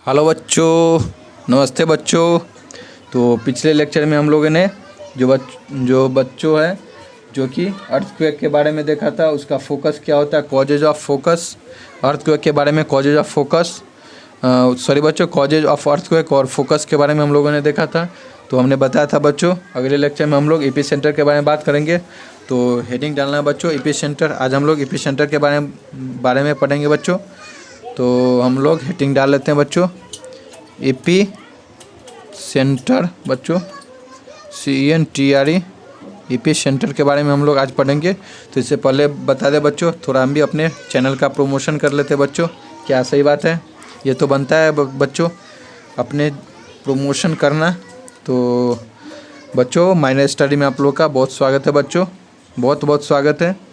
Hello बच्चों, नमस्ते बच्चों। तो पिछले लेक्चर में हम लोगों ने जो बच्चों है जो कि अर्थक्वेक के बारे में देखा था, उसका फोकस क्या होता है, कॉजेज ऑफ फोकस, अर्थक्वेक के बारे में causes of focus causes of earthquake और फोकस के बारे में हम लोगों ने देखा था। तो हमने बताया था बच्चों अगले लेक्चर में हम लोग एपी सेंटर के बारे में बात करेंगे। तो हेडिंग डालना है बच्चों एपी सेंटर। आज हम लोग एपी सेंटर के बारे में पढ़ेंगे बच्चों। तो हम लोग हेडिंग डाल लेते हैं बच्चों, एपी सेंटर बच्चों, CENTRE, एपी सेंटर के बारे में हम लोग आज पढ़ेंगे। तो इससे पहले बता दें बच्चों, थोड़ा हम भी अपने चैनल का प्रमोशन कर लेते हैं बच्चों। क्या सही बात है? ये तो बनता है बच्चों अपने प्रमोशन करना। तो बच्चों माइनर स्टडी में आप लोग का बहुत स्वागत है बच्चों, बहुत बहुत स्वागत है।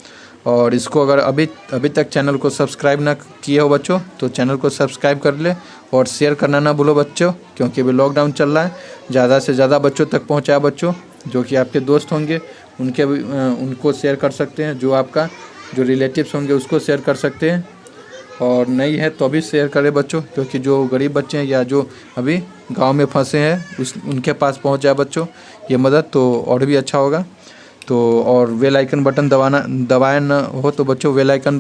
और इसको अगर अभी तक चैनल को सब्सक्राइब ना किए हो बच्चों तो चैनल को सब्सक्राइब कर ले और शेयर करना ना भूलो बच्चों, क्योंकि अभी लॉकडाउन चल रहा है। ज़्यादा से ज़्यादा बच्चों तक पहुंचाए बच्चों, जो कि आपके दोस्त होंगे उनको शेयर कर सकते हैं, जो आपका जो रिलेटिव्स होंगे उसको शेयर कर सकते हैं। और नहीं है तो भी शेयर करें बच्चों, क्योंकि जो गरीब बच्चे हैं या जो अभी गांव में फंसे हैं उनके पास पहुंच जाए बच्चों ये मदद, तो और भी अच्छा होगा। तो और बेल आइकन बटन दबाया न हो तो बच्चों बेल आइकन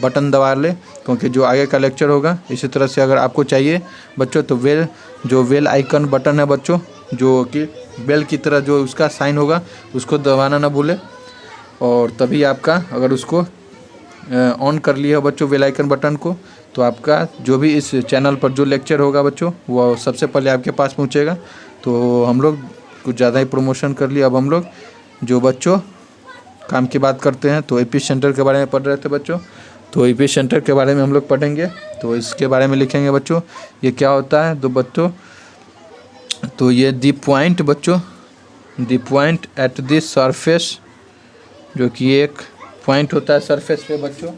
बटन दबा ले, क्योंकि जो आगे का लेक्चर होगा इसी तरह से अगर आपको चाहिए बच्चों तो बेल आइकन बटन है बच्चों, जो कि बेल की तरह जो उसका साइन होगा उसको दबाना ना भूले। और तभी आपका अगर उसको ऑन कर लिया बच्चों बेल आइकन बटन को, तो आपका जो भी इस चैनल पर जो लेक्चर होगा बच्चों वो सबसे पहले आपके पास पहुंचेगा। तो हम लोग कुछ ज़्यादा ही प्रमोशन कर लिया। अब हम लोग जो बच्चों काम की बात करते हैं तो एपी सेंटर के बारे में पढ़ रहे थे बच्चों। तो एपी सेंटर के बारे में हम लोग पढ़ेंगे, तो इसके बारे में लिखेंगे बच्चों ये क्या होता है। तो बच्चों तो ये द पॉइंट बच्चों, the point at the surface, जो कि एक पॉइंट होता है सरफेस पे बच्चों,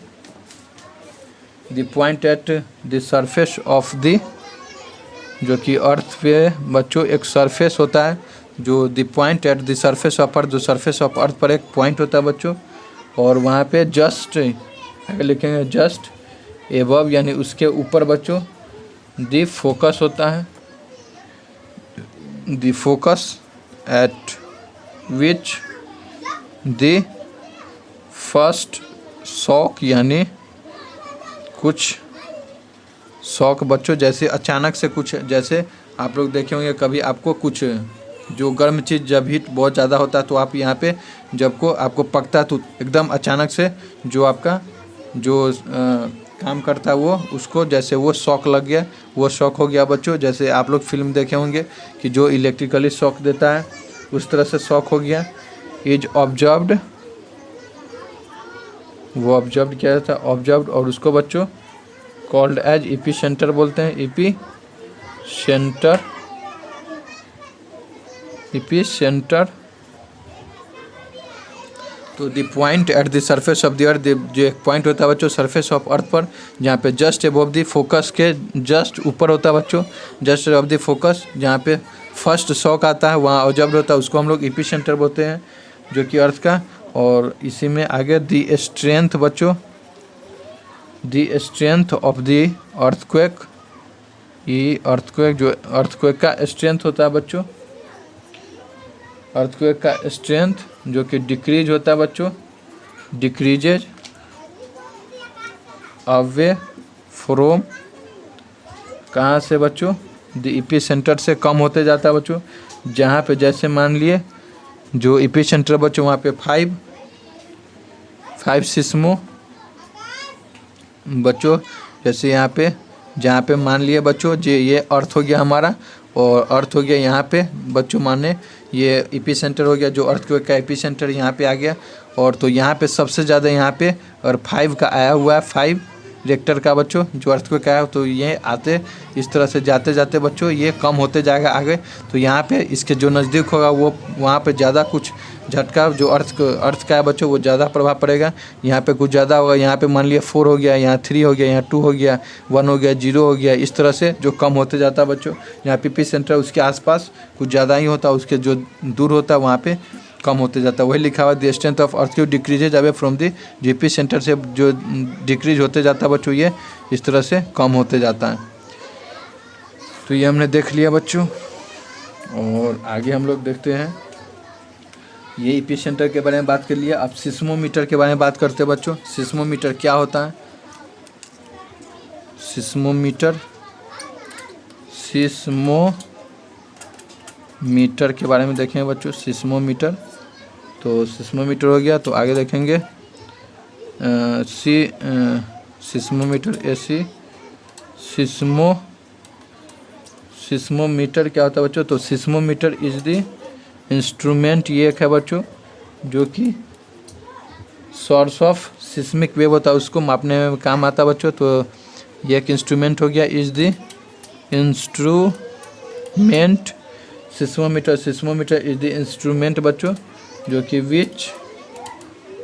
the point at the surface of the, जो कि अर्थ पे बच्चों एक सरफेस होता है, जो the point at the surface of earth, जो सरफेस ऑफ अर्थ पर एक पॉइंट होता है बच्चों। और वहाँ पे जस्ट आगे लिखेंगे जस्ट एबव, यानी उसके ऊपर बच्चों द फोकस होता है, the focus at which the first shock, यानी कुछ शॉक बच्चों, जैसे अचानक से कुछ, जैसे आप लोग देखे होंगे कभी आपको कुछ जो गर्म चीज़ जब हीट बहुत ज़्यादा होता है तो आप यहाँ पे जब को आपको पकता है तो एकदम अचानक से जो आपका जो काम करता है वो उसको जैसे वो शॉक लग गया, वो शॉक हो गया बच्चों। जैसे आप लोग फिल्म देखे होंगे कि जो इलेक्ट्रिकली शॉक देता है उस तरह से शॉक हो गया। इज ऑब्जर्व्ड, वो ऑब्जर्व्ड क्या था, ऑब्जर्व्ड, और उसको बच्चों कॉल्ड एज एपी सेंटर बोलते हैं, एपी सेंटर, एपी सेंटर। तो the point at the surface of the earth, जो एक पॉइंट होता है बच्चों सरफेस ऑफ अर्थ पर, जहाँ पे जस्ट अबव द फोकस के जस्ट ऊपर होता है बच्चों, जस्ट अबव द फोकस, जहाँ पे फर्स्ट शॉक आता है वहाँ ऑब्जर्व होता है, उसको हम लोग एपी सेंटर बोलते हैं, जो कि अर्थ का। और इसी में आगे द स्ट्रेंथ बच्चों, the strength of the earthquake, ये अर्थक्वेक, जो अर्थक्वेक का स्ट्रेंथ होता है बच्चों, अर्थक्वेक का स्ट्रेंथ जो कि डिक्रीज होता है बच्चों, डिक्रीजेज अवे फ्रोम, कहाँ से बच्चों, द एपी सेंटर से कम होते जाता है बच्चों। जहाँ पे जैसे मान लिए जो एपी सेंटर बच्चों वहाँ पे 5 सिस्मो बच्चों, जैसे यहाँ पे जहाँ पे मान लिए बच्चों ये अर्थ हो गया हमारा, और अर्थ हो गया यहाँ पे बच्चों, माने ये एपी सेंटर हो गया, जो अर्थक्वेक का एपी सेंटर यहाँ पे आ गया। और तो यहाँ पे सबसे ज़्यादा यहाँ पे और 5 का आया हुआ है, 5 रिक्टर का बच्चों जो अर्थक्वेक आया, तो ये आते इस तरह से जाते जाते बच्चों ये कम होते जाएगा आगे। तो यहाँ पे इसके जो नज़दीक होगा वो वहाँ पे ज़्यादा कुछ झटका जो अर्थ का है बच्चों वो ज़्यादा प्रभाव पड़ेगा। यहाँ पे कुछ ज़्यादा होगा, यहाँ पे मान लिया 4 हो गया, यहाँ 3 हो गया, यहाँ 2 हो गया, 1 हो गया, 0 हो गया, इस तरह से जो कम होते जाता है बच्चों। यहाँ पे एपी सेंटर उसके आसपास कुछ ज़्यादा ही होता है, उसके जो दूर होता है वहाँ पे कम होते जाता है। वही लिखा हुआ the strength of earthquake decreases away from the AP centre, से जो डिक्रीज होते जाता है बच्चों ये इस तरह से कम होते जाता है। तो ये हमने देख लिया बच्चों, और आगे हम लोग देखते हैं। ये एपिसेंटर के बारे में बात कर लिया। अब सिस्मोमीटर के बारे में बात करते हैं बच्चों। सिस्मोमीटर क्या होता है? सिस्मोमीटर के बारे में देखेंगे बच्चों। सिस्मोमीटर, तो सिस्मोमीटर हो गया। तो आगे देखेंगे सिस्मोमीटर। सिस्मोमीटर क्या होता है बच्चों? तो सिस्मोमीटर इज द इंस्ट्रूमेंट, ये एक है बच्चों जो कि सोर्स ऑफ सिस्मिक वेव होता है, उसको मापने में काम आता है बच्चों। तो ये एक इंस्ट्रूमेंट हो गया। Is the instrument seismometer. Seismometer is the instrument बच्चों जो कि which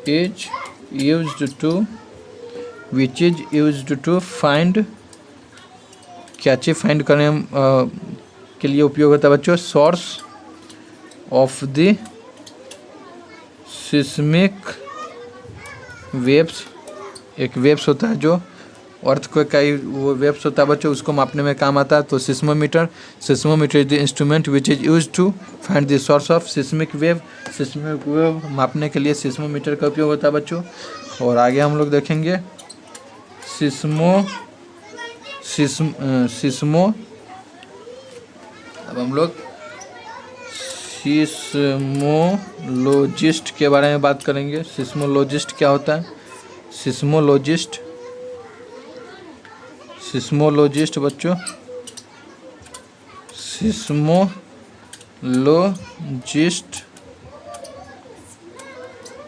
is used to find, क्या चीज़ फाइंड करने के लिए उपयोग होता है बच्चों? Source of the seismic waves. एक वेव्स होता है जो अर्थक्वेक का ही वो वेव्स होता है बच्चों, उसको मापने में काम आता है। तो seismometer is the instrument which is used to find the source of seismic wave. Seismic wave मापने के लिए सिस्मोमीटर का उपयोग होता है बच्चों। और आगे हम लोग देखेंगे अब हम लोग सिस्मोलॉजिस्ट के बारे में बात करेंगे। सिस्मोलॉजिस्ट क्या होता है? सिस्मोलॉजिस्ट बच्चों,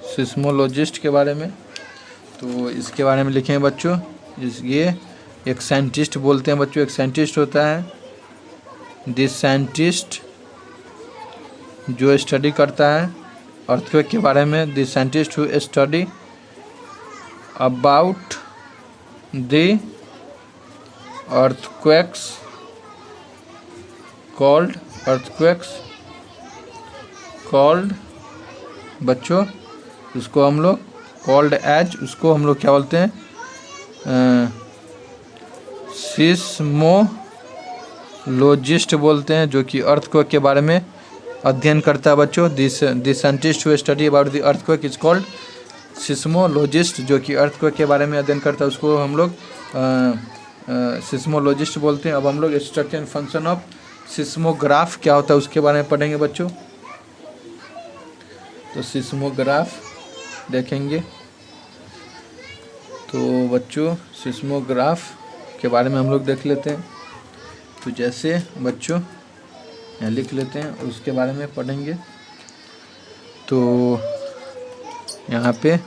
सिस्मोलॉजिस्ट के बारे में, तो इसके बारे में लिखेंगे बच्चों। ये एक साइंटिस्ट बोलते हैं बच्चों, एक साइंटिस्ट होता है। दिस साइंटिस्ट जो स्टडी करता है अर्थक्वेक के बारे में। This scientist who study about the earthquakes called बच्चों, उसको हम लोग कॉल्ड एज, उसको हम लोग क्या बोलते हैं? सिस्मोलॉजिस्ट बोलते हैं, जो कि अर्थक्वेक के बारे में अध्ययन करता है बच्चों। This scientist who study about the earthquake is called seismologist, जो कि अर्थक्वेक के बारे में अध्ययन करता है, उसको हम लोग सिस्मोलॉजिस्ट बोलते हैं। अब हम लोग structure and function of seismograph क्या होता है उसके बारे में पढ़ेंगे बच्चों। तो सिस्मोग्राफ देखेंगे। तो बच्चों सिस्मोग्राफ के बारे में हम लोग देख लेते हैं। तो जैसे बच्चों यहाँ लिख लेते हैं, उसके बारे में पढ़ेंगे। तो यहाँ पे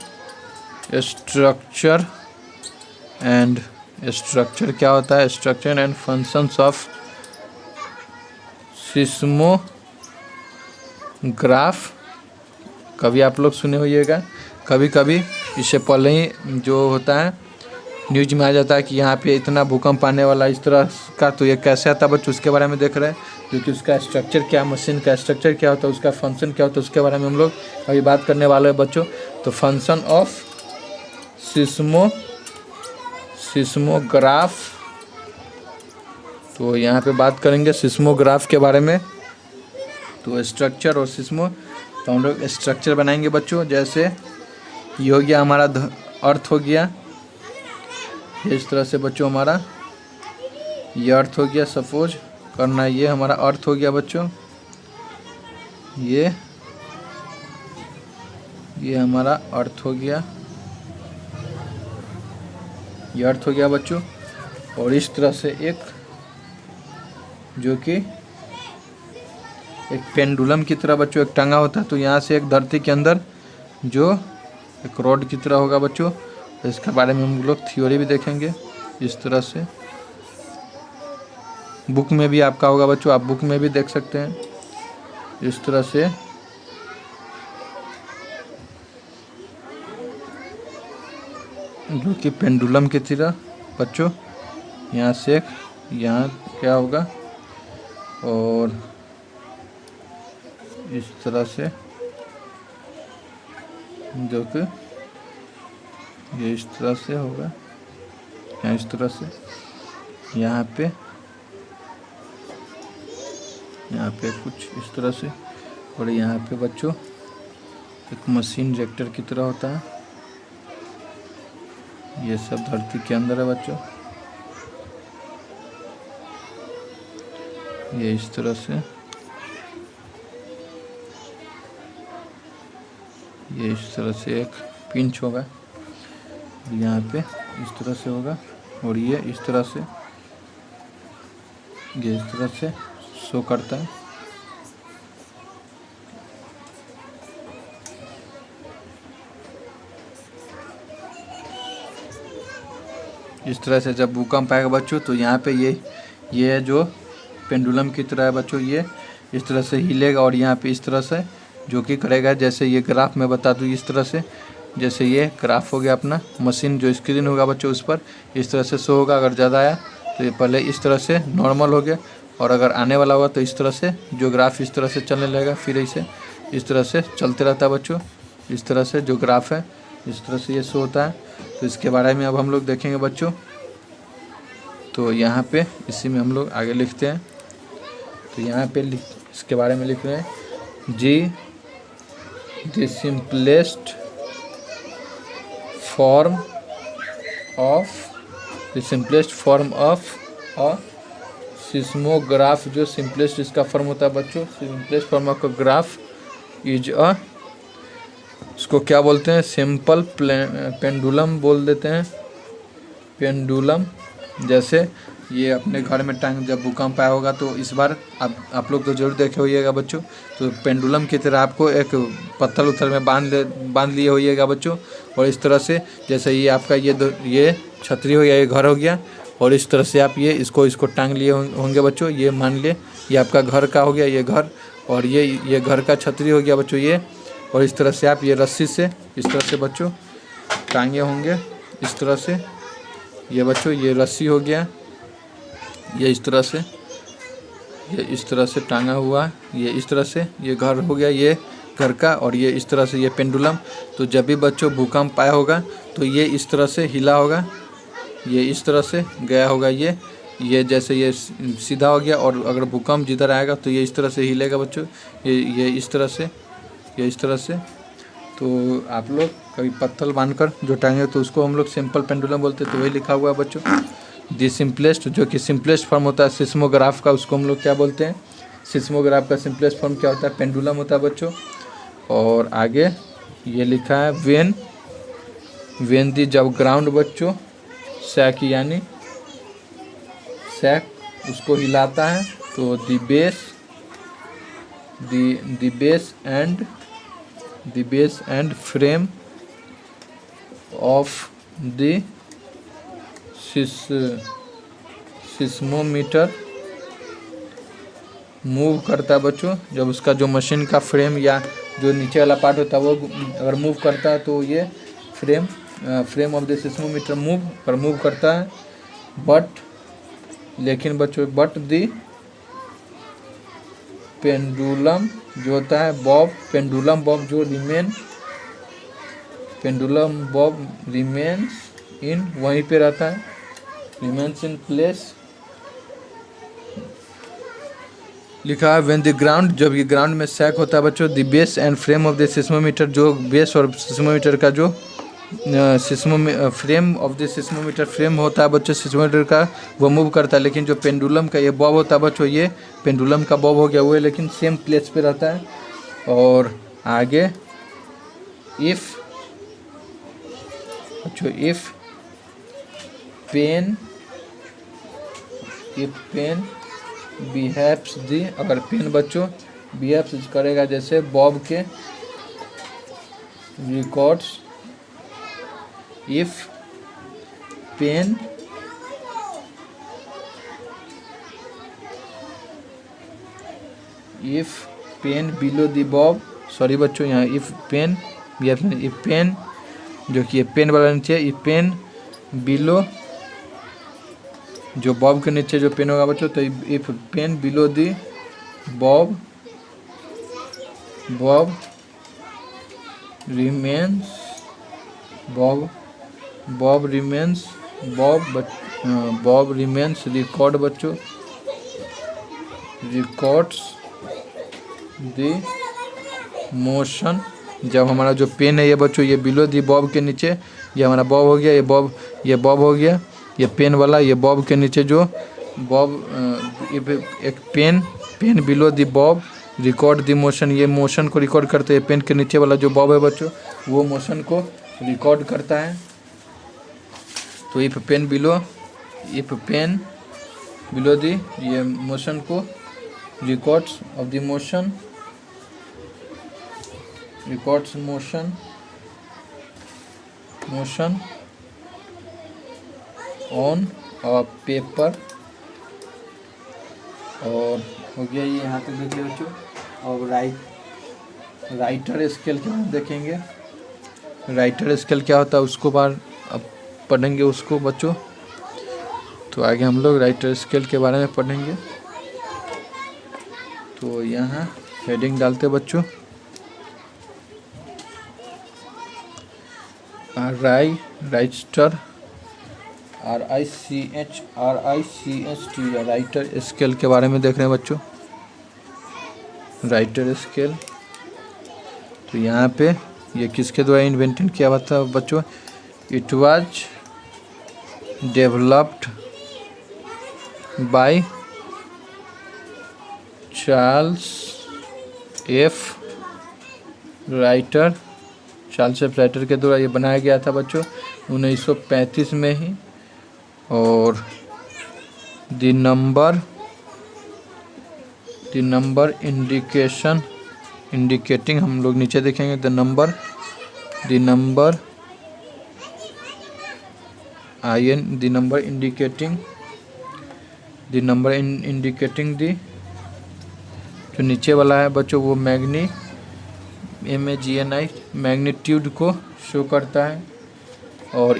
स्ट्रक्चर क्या होता है? Structure and functions of seismograph कभी आप लोग सुने होइएगा, कभी कभी इससे पहले ही जो होता है न्यूज में आ जाता है कि यहाँ पे इतना भूकंप आने वाला इस तरह का। तो ये कैसे आता है बच्चों, उसके बारे में देख रहे हैं, क्योंकि उसका स्ट्रक्चर क्या, मशीन का स्ट्रक्चर क्या होता है, उसका फंक्शन क्या होता है, उसके बारे में हम लोग अभी बात करने वाले हैं बच्चों। तो फंक्शन ऑफ सिस्मोग्राफ, तो यहाँ पे बात करेंगे सिस्मोग्राफ के बारे में। तो स्ट्रक्चर और तो हम लोग स्ट्रक्चर बनाएंगे बच्चों। जैसे ये हो गया हमारा अर्थ हो गया, इस तरह से बच्चों हमारा ये अर्थ हो गया। सपोज करना ये हमारा अर्थ हो गया बच्चों, ये हमारा अर्थ हो गया, ये अर्थ हो गया बच्चों। और इस तरह से एक जो कि एक पेंडुलम की तरह बच्चों एक टंगा होता है। तो यहाँ से एक धरती के अंदर जो एक रॉड की तरह होगा बच्चों। इसके बारे में हम लोग थ्योरी भी देखेंगे। इस तरह से बुक में भी आपका होगा बच्चों, आप बुक में भी देख सकते हैं। इस तरह से जो कि पेंडुलम की तरह बच्चों, यहाँ से एक यहाँ क्या होगा, और इस तरह से जो कि ये इस तरह से होगा, यहाँ इस तरह से यहाँ पे यहाँ पे कुछ इस तरह से। और यहाँ पे बच्चों एक मशीन रिएक्टर की तरह होता है। ये सब धरती के अंदर है बच्चों। ये इस तरह से, ये इस तरह से एक पिंच होगा, यहाँ पे इस तरह से होगा, और ये इस तरह से, ये इस तरह से शो करता है। इस तरह से जब भूकंप आएगा बच्चों तो यहाँ पे ये जो पेंडुलम की तरह है बच्चों, ये इस तरह से हिलेगा और यहाँ पे इस तरह से जो कि करेगा, जैसे ये ग्राफ में बता दूँ इस तरह से, जैसे ये ग्राफ हो गया अपना, मशीन जो स्क्रीन होगा बच्चों उस पर इस तरह से शो होगा। अगर ज़्यादा आया तो ये पहले इस तरह से नॉर्मल हो गया, और अगर आने वाला होगा तो इस तरह से जो ग्राफ इस तरह से चलने लगेगा, फिर इसे इस तरह से चलते रहता है बच्चों। इस तरह से जो ग्राफ है इस तरह से ये शो होता है। तो इसके बारे में अब हम लोग देखेंगे बच्चों। तो यहाँ पे इसी में हम लोग आगे लिखते हैं। तो यहाँ पे इसके बारे में लिख रहे हैं, जी the simplest form of a seismograph, जो सिंपलेस्ट इसका फॉर्म होता है बच्चों, simplest form of graph is a, इसको क्या बोलते हैं, सिंपल पेंडुलम बोल देते हैं, पेंडुलम। जैसे ये अपने घर में टांग, जब भूकंप आया होगा तो इस बार आप लोग तो जरूर देखे होइएगा बच्चों। तो पेंडुलम की तरह आपको एक पत्थर उथर में बांध लिए होइएगा बच्चों, और इस तरह से जैसे ये आपका ये छतरी हो गया, ये घर हो गया, और इस तरह से आप इसको टांग लिए होंगे बच्चों। ये मान लिए ये आपका घर का हो गया, ये घर, और ये घर का छतरी हो गया बच्चों ये। और इस तरह से आप ये रस्सी से इस तरह से बच्चों टांगे होंगे इस तरह से। ये बच्चों ये रस्सी हो गया, ये इस तरह से, ये इस तरह से टांगा हुआ, ये इस तरह से, ये घर हो गया ये घर का, और ये इस तरह से ये पेंडुलम। तो जब भी बच्चों भूकंप आया होगा तो ये इस तरह से हिला होगा, ये इस तरह से गया होगा, ये जैसे ये सीधा हो गया, और अगर भूकंप जिधर आएगा तो ये इस तरह से हिलेगा बच्चों, ये इस तरह से, ये इस तरह से। तो आप लोग कभी पत्थर बांधकर जो टांगे तो उसको हम लोग सिंपल पेंडुलम बोलते हैं। तो वही लिखा हुआ है बच्चों, दी सिंपलेस्ट, जो कि सिंपलेस्ट फॉर्म होता है सिस्मोग्राफ का, उसको हम लोग क्या बोलते हैं, सिस्मोग्राफ का सिंपलेस्ट फॉर्म क्या होता है, पेंडुलम होता है बच्चों। और आगे ये लिखा है वेन दी, जब ग्राउंड बच्चों सैक, यानी सैक उसको हिलाता है, तो the base and frame of the seismometer move करता है बच्चों। जब उसका जो मशीन का फ्रेम या जो नीचे वाला पार्ट होता है वो अगर मूव करता है तो ये frame of the seismometer move करता है। लेकिन बच्चों द पेंडुलम जो होता है पेंडुलम बॉब जो रिमेन्स इन, वहीं पे रहता है, रिमेन्स इन प्लेस। लिखा है व्हेन द ग्राउंड, जब ये ग्राउंड में सैक होता है बच्चों, the base and frame of the seismometer, जो बेस और सिस्मोमीटर का जो frame of the seismometer frame होता है बच्चों सिस्मोमीटर का, वो मूव करता है। लेकिन जो पेंडुलम का ये बॉब होता है बच्चों, ये पेंडुलम का बॉब हो गया वो है, लेकिन सेम प्लेस पे रहता है। और आगे इफ पेन बिहेव्स दी, अगर पेन बच्चों बिहेव्स करेगा जैसे बॉब के records, if pen below the bob, sorry बच्चों यहाँ इफ पेन जो कि ये पेन वाला नीचे, इफ पेन बिलो, जो बॉब के नीचे जो पेन होगा बच्चों, तो if pen below the bob records the motion. जब हमारा जो पेन है ये बच्चों ये बिलो दी बॉब के नीचे, ये हमारा बॉब हो गया, ये बॉब हो गया, ये पेन वाला, ये बॉब के नीचे जो बॉब एक pen below the bob record the motion, ये मोशन को रिकॉर्ड करते हैं। पेन के नीचे वाला जो बॉब है बच्चों वो मोशन को रिकॉर्ड करता है। तो इफ पेन बिलो दी ये मोशन को records of the motion on a paper. और हो गया ये, यहाँ तक देख लिया बच्चों। और राइटर स्केल के बाद देखेंगे। राइटर स्केल क्या होता है उसको बार अब पढ़ेंगे उसको बच्चों। तो आगे हम लोग राइटर स्केल के बारे में पढ़ेंगे। तो यहाँ हेडिंग डालते बच्चों, राइटर RICHT राइटर स्केल के बारे में देख रहे हैं बच्चों। राइटर स्केल तो यहाँ पे ये किसके द्वारा इन्वेंटेड किया हुआ था बच्चों? It was developed by Charles F writer के द्वारा ये बनाया गया था बच्चों 1935 में ही। और द नंबर इंडिकेटिंग हम लोग नीचे देखेंगे। द नंबर इंडिकेटिंग दी जो नीचे वाला है बच्चों वो MAGNI मैग्नीट्यूड को शो करता है। और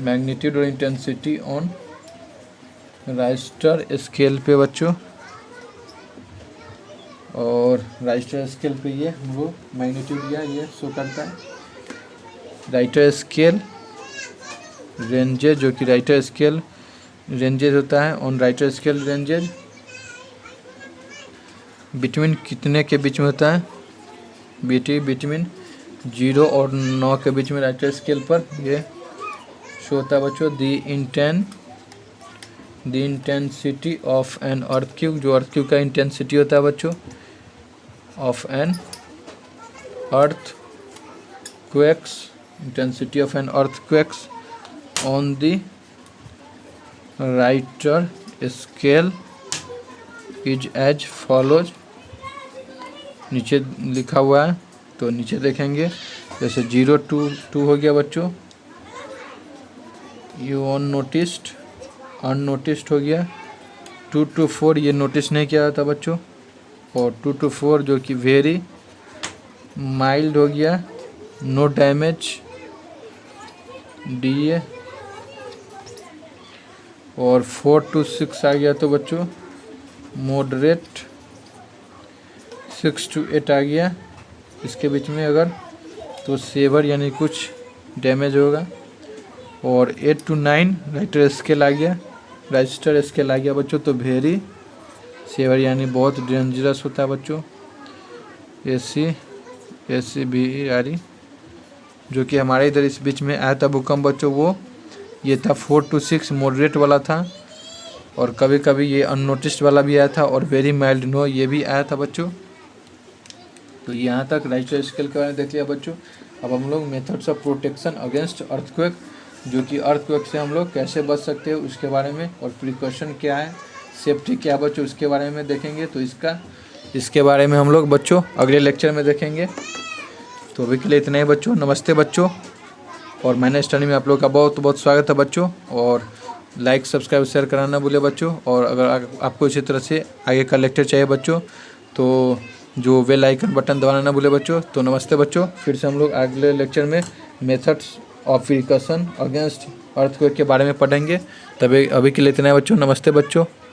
मैग्नीट्यूड और इंटेंसिटी ऑन राइटर स्केल पे बच्चों। और राइटर स्केल पे ये वो मैग्नीट्यूड या ये शो करता है। राइटर स्केल रेंजेज, जो कि राइटर स्केल रेंजेज होता है। On writer scale ranges between कितने के बीच में होता है? बिटवीन 0 और 9 के बीच में राइटर स्केल पर ये शो होता है बच्चों। The intensity of an earthquake, जो अर्थक्वेक का इंटेंसिटी होता है बच्चों, of an earthquakes, intensity of an earthquakes on the Richter scale is as follows. नीचे लिखा हुआ है तो नीचे देखेंगे। जैसे 0 to 2 हो गया बच्चों, यू अननोटिस्ड हो गया। 2 to 4 ये नोटिस नहीं किया था बच्चों। और 2 to 4 जो कि वेरी माइल्ड हो गया, नो डैमेज DA। और 4 to 6 आ गया तो बच्चों मॉडरेट। 6 to 8 आ गया इसके बीच में अगर तो सेवर यानी कुछ डैमेज होगा। और 8 to 9 राइटर स्केल आ गया बच्चों, तो वेरी सेवर यानी बहुत डेंजरस होता है बच्चों। ACBERE जो कि हमारे इधर इस बीच में आया था भूकंप बच्चों, वो ये था 4 to 6 मॉडरेट वाला था। और कभी कभी ये अननोटिस्ड वाला भी आया था। और वेरी माइल्ड नो ये भी आया था बच्चों। तो यहाँ तक राइटर स्केल के बारे में देख लिया बच्चों। अब हम लोग methods of protection against earthquake, जो कि अर्थक्वेक से हम लोग कैसे बच सकते हैं उसके बारे में, और प्रिकॉशन क्या है, सेफ्टी क्या है बच्चों, उसके बारे में देखेंगे। तो इसके बारे में हम लोग बच्चों अगले लेक्चर में देखेंगे। तो अभी के लिए इतना ही बच्चों। नमस्ते बच्चों। और मैंने स्टडी में आप लोग का बहुत बहुत स्वागत है बच्चों। और लाइक सब्सक्राइब शेयर कराना ना भूले बच्चों। और अगर आपको इसी तरह से आगे का लेक्चर चाहिए बच्चों तो जो बेल आइकन बटन दबाना ना भूले बच्चों। तो नमस्ते बच्चों। फिर से हम लोग अगले लेक्चर में methods of precaution against earthquake के बारे में पढ़ेंगे। तभी अभी के लिए इतना है बच्चों। नमस्ते बच्चों।